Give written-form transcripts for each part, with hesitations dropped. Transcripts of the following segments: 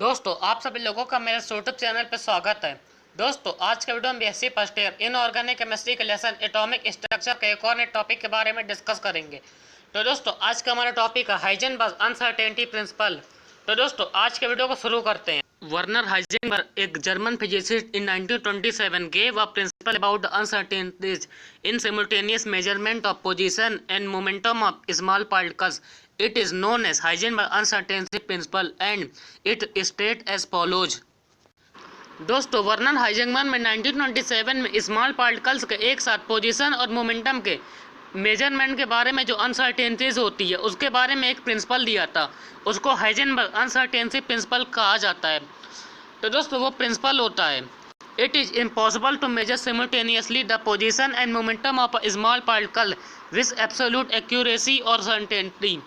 दोस्तों आप सभी लोगों का मेरे यूट्यूब चैनल पर स्वागत है। दोस्तों आज के वीडियो में BSc first year inorganic chemistry के लेसन एटॉमिक स्ट्रक्चर के एक और नए टॉपिक के बारे में डिस्कस करेंगे। तो दोस्तों आज का हमारा टॉपिक है हाइजेनबर्ग अनसर्टेनिटी प्रिंसिपल। तो दोस्तों आज के वीडियो को शुरू करते हैं। वर्नर हाइजेनबर्ग एक German physicist in 1927 gave a principle about the uncertainties in simultaneous measurement of position and momentum of small particles. It is known as Heisenberg uncertainty principle and it states as follows. दोस्तों Werner Heisenberg में 1927 में small particles के एक साथ position और momentum के measurement के बारे में जो अनसर्टेनिटीज होती है उसके बारे में एक प्रिंसिपल दिया था। उसको हाइजेनबर्ग अनसर्टेनिटी प्रिंसिपल कहा जाता है। तो दोस्तों वो प्रिंसिपल होता है it is impossible to measure simultaneously the position and momentum of a small particle with absolute accuracy और सर्टेनिटी।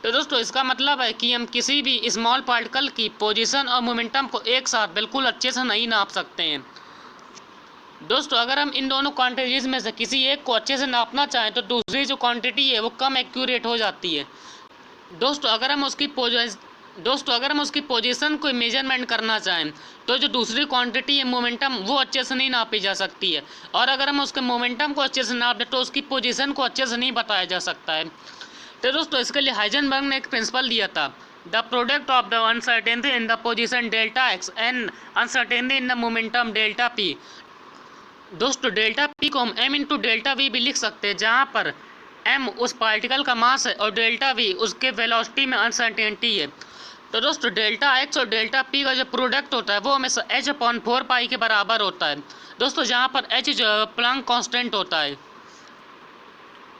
तो दोस्तों इसका मतलब है कि हम किसी भी स्मॉल पार्टिकल की पोजीशन और मोमेंटम को एक साथ बिल्कुल अच्छे से नहीं नाप सकते हैं। दोस्तों अगर हम इन दोनों क्वांटिटीज में से किसी एक को अच्छे से नापना चाहें तो दूसरी जो क्वांटिटी है वो कम एक्यूरेट हो जाती है। दोस्तों अगर हम उसकी पोजीशन को मेजरमेंट करना चाहें तो जो दूसरी क्वांटिटी है मोमेंटम वो अच्छे से नहीं नापी जा सकती है, और अगर हम उसके मोमेंटम को अच्छे से नाप दें तो उसकी पोजीशन को अच्छे से नहीं बताया जा सकता है। तो दोस्तों इसके लिए हाइजेनबर्ग ने एक प्रिंसिपल दिया था, the product of the uncertainty in the position delta x and uncertainty in the momentum delta P. दोस्तों डेल्टा पी को हम एम इंटू डेल्टा वी भी लिख सकते हैं, जहाँ पर एम उस पार्टिकल का मास है और डेल्टा वी उसके वेलोसिटी में अनसर्टेनिटी है। तो दोस्तों डेल्टा एक्स और डेल्टा पी का जो प्रोडक्ट होता है वो हमेशा एच अपॉन 4 के बराबर होता है। दोस्तों जहाँ पर एच जो है प्लैंक कांस्टेंट होता है।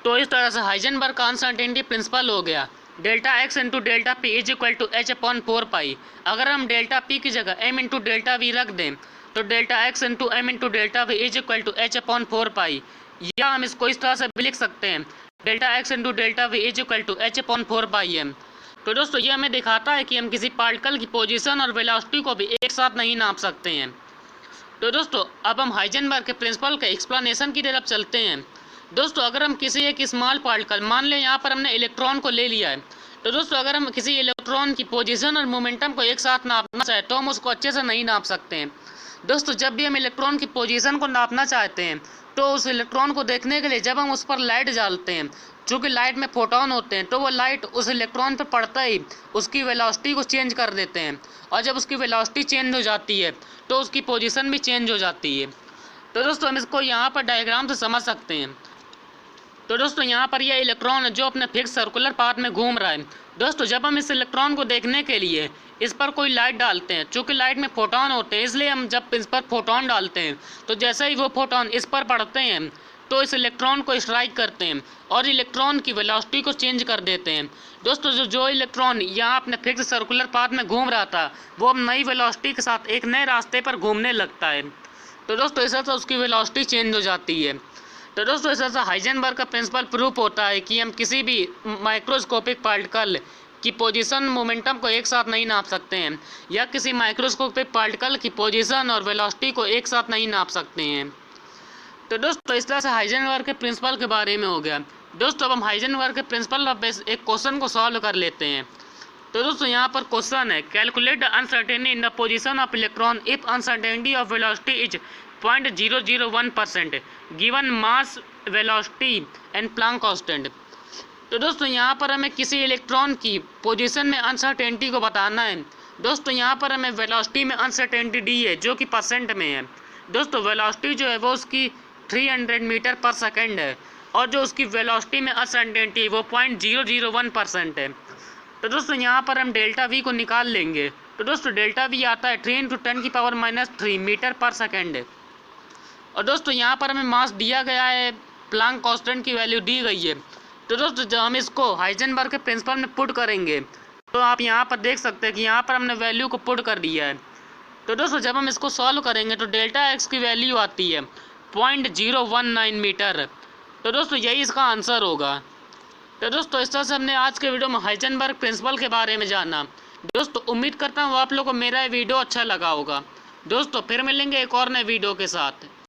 तो इस तरह से हाइजेनबर्ग का अनसर्टेनिटी प्रिंसिपल हो गया delta x into delta p is equal to h upon 4। अगर हम डेल्टा पी की जगह एम इंटू डेल्टा वी रख दें तो delta x into m into delta v is equal to h upon 4। या हम इसको इस तरह से भी लिख सकते हैं delta x into delta v is equal to h upon 4 तो दोस्तों ये हमें दिखाता है कि हम किसी पार्टिकल की पोजीशन और वेलोसिटी को भी एक साथ नहीं नाप सकते हैं। तो दोस्तों अब हम हाइजेनबर्ग के प्रिंसिपल के एक्सप्लेनेशन की तरफ चलते हैं। दोस्तों अगर हम किसी एक स्मॉल पार्टिकल, मान लें यहाँ पर हमने इलेक्ट्रॉन को ले लिया है, तो दोस्तों अगर हम किसी इलेक्ट्रॉन की पोजीशन और मोमेंटम को एक साथ नापना चाहें तो हम उसको अच्छे से नहीं नाप सकते हैं। दोस्तों जब भी हम इलेक्ट्रॉन की पोजीशन को नापना चाहते हैं तो उस इलेक्ट्रॉन को देखने के लिए जब हम उस पर लाइट डालते हैं, चूँकि लाइट में फोटोन होते हैं, तो वो लाइट उस इलेक्ट्रॉन पर पड़ता ही उसकी वेलोसिटी को चेंज कर देते हैं, और जब उसकी वेलोसिटी चेंज हो जाती है तो उसकी पोजीशन भी चेंज हो जाती है। तो दोस्तों हम इसको यहाँ पर डायग्राम से समझ सकते हैं। तो दोस्तों यहाँ पर यह इलेक्ट्रॉन है जो अपने फिक्स सर्कुलर पाथ में घूम रहा है। दोस्तों जब हम इस इलेक्ट्रॉन को देखने के लिए इस पर कोई लाइट डालते हैं, चूँकि लाइट में फोटोन होते हैं इसलिए हम जब इस पर फोटोन डालते हैं तो जैसे ही वो फोटोन इस पर पड़ते हैं तो इस इलेक्ट्रॉन को स्ट्राइक करते हैं और इलेक्ट्रॉन की वेलोसिटी को चेंज कर देते हैं। दोस्तों जो इलेक्ट्रॉन यहाँ अपने फिक्स सर्कुलर पाथ में घूम रहा था वो अब नई वेलोसिटी के साथ एक नए रास्ते पर घूमने लगता है। तो दोस्तों इस तरह से उसकी वेलोसिटी चेंज हो जाती है। तो दोस्तों इस तरह से हाइजेनबर्ग का प्रिंसिपल प्रूफ होता है कि हम किसी भी माइक्रोस्कोपिक पार्टिकल की पोजीशन मोमेंटम को एक साथ नहीं नाप सकते हैं, या किसी माइक्रोस्कोपिक पार्टिकल की पोजीशन और वेलोसिटी को एक साथ नहीं नाप सकते हैं। तो दोस्तों इस तरह से हाइजेनबर्ग के प्रिंसिपल के बारे में हो गया। दोस्तों अब हम हाइजेनबर्ग के प्रिंसिपल पर एक क्वेश्चन को सॉल्व कर लेते हैं। तो दोस्तों यहाँ पर क्वेश्चन है calculate the uncertainty in the position of electron if uncertainty of velocity is 0.001% given mass velocity and Planck constant. तो दोस्तों यहाँ पर हमें किसी इलेक्ट्रॉन की पोजीशन में अनसर्टेनिटी को बताना है। दोस्तों यहाँ पर हमें वेलोसिटी में अनसर्टेनिटी दी है जो कि परसेंट में है। दोस्तों वेलोसिटी जो है वो उसकी 300 मीटर पर सेकेंड है, और जो उसकी वेलोसिटी में अनसर्टेनिटी वो 0.001% है। तो दोस्तों यहाँ पर हम डेल्टा वी को निकाल लेंगे। तो दोस्तों डेल्टा वी आता है 3 × 10⁻³ मीटर पर सेकेंड। और दोस्तों यहाँ पर हमें मास दिया गया है, प्लैंक कांस्टेंट की वैल्यू दी गई है। तो दोस्तों जब हम इसको हाइजेनबर्ग के प्रिंसिपल में पुट करेंगे तो आप यहाँ पर देख सकते हैं कि यहाँ पर हमने वैल्यू को पुट कर दिया है। तो दोस्तों जब हम इसको सॉल्व करेंगे तो डेल्टा एक्स की वैल्यू आती है 0.019 मीटर। तो दोस्तों यही इसका आंसर होगा। तो दोस्तों इस तरह से हमने आज के वीडियो में हाइजेनबर्ग प्रिंसिपल के बारे में जाना। दोस्तों उम्मीद करता हूँ आप लोगों को मेरा ये वीडियो अच्छा लगा होगा। दोस्तों फिर मिलेंगे एक और नए वीडियो के साथ।